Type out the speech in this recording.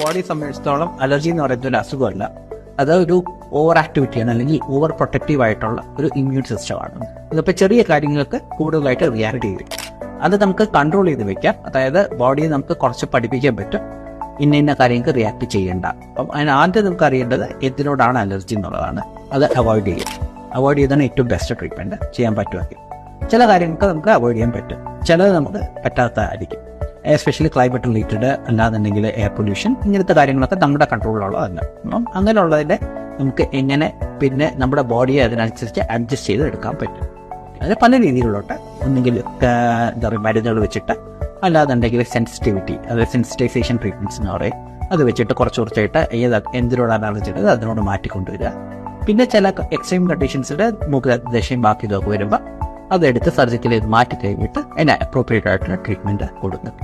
ബോഡിയെ സംബന്ധിച്ചിടത്തോളം അലർജി എന്ന് പറയുന്ന ഒരു അസുഖമല്ല, അത് ഒരു ഓവർ ആക്ടിവിറ്റിയാണ്, അല്ലെങ്കിൽ ഓവർ പ്രൊട്ടക്റ്റീവ് ആയിട്ടുള്ള ഒരു ഇമ്മ്യൂൺ സിസ്റ്റമാണ്. ഇതിപ്പോൾ ചെറിയ കാര്യങ്ങൾക്ക് കൂടുതലായിട്ട് റിയാക്ട് ചെയ്യും. അത് നമുക്ക് കൺട്രോൾ ചെയ്ത് വെക്കാം. അതായത് ബോഡിയെ നമുക്ക് കുറച്ച് പഠിപ്പിക്കാൻ പറ്റും, ഇന്ന കാര്യങ്ങൾക്ക് റിയാക്ട് ചെയ്യേണ്ട. അപ്പം അതിന് ആദ്യം നമുക്ക് അറിയേണ്ടത് എന്തിനോടാണ് അലർജി എന്നുള്ളതാണ്. അത് അവോയ്ഡ് ചെയ്യും. അവോയ്ഡ് ചെയ്താണ് ഏറ്റവും ബെസ്റ്റ് ട്രീറ്റ്മെൻറ്റ് ചെയ്യാൻ പറ്റുമെങ്കിൽ. ചില കാര്യങ്ങൾക്ക് നമുക്ക് അവോയ്ഡ് ചെയ്യാൻ പറ്റും, ചിലത് നമുക്ക് പറ്റാത്തതായിരിക്കും. എസ്പെഷ്യലി ക്ലൈമറ്റ് റിലേറ്റഡ്, അല്ലാന്നുണ്ടെങ്കിൽ എയർ പൊല്യൂഷൻ, ഇങ്ങനത്തെ കാര്യങ്ങളൊക്കെ നമ്മുടെ കൺട്രോളിലുള്ളതല്ല. അപ്പം അങ്ങനെയുള്ളതിനെ നമുക്ക് എങ്ങനെ പിന്നെ നമ്മുടെ ബോഡിയെ അതിനനുസരിച്ച് അഡ്ജസ്റ്റ് ചെയ്ത് എടുക്കാൻ പറ്റും. അതിന് പല രീതിയിലുള്ളോട്ട്, ഒന്നെങ്കിൽ എന്താ പറയുക മരുന്നുകൾ വെച്ചിട്ട്, അല്ലാന്നുണ്ടെങ്കിൽ സെൻസിറ്റിവിറ്റി, അതായത് സെൻസിറ്റൈസേഷൻ ട്രീറ്റ്മെൻറ്റ്സ് എന്ന് പറയും, അത് വെച്ചിട്ട് കുറച്ചായിട്ട് എന്തിനോടാണ് അലർജി ഉള്ളത് അതിനോട് മാറ്റിക്കൊണ്ടുവരിക. പിന്നെ ചില എക്സ്ട്രീം കണ്ടീഷൻസിൻ്റെ മൂക്ക് ദശയും ബാക്കി ഇതൊക്കെ വരുമ്പോൾ അതെടുത്ത് സർജിക്കലി മാറ്റി കഴിഞ്ഞിട്ട് അതിന് അപ്രോപ്രിയേറ്റ് ആയിട്ടുള്ള ട്രീറ്റ്മെൻറ്റ് കൊടുക്കുന്നത്.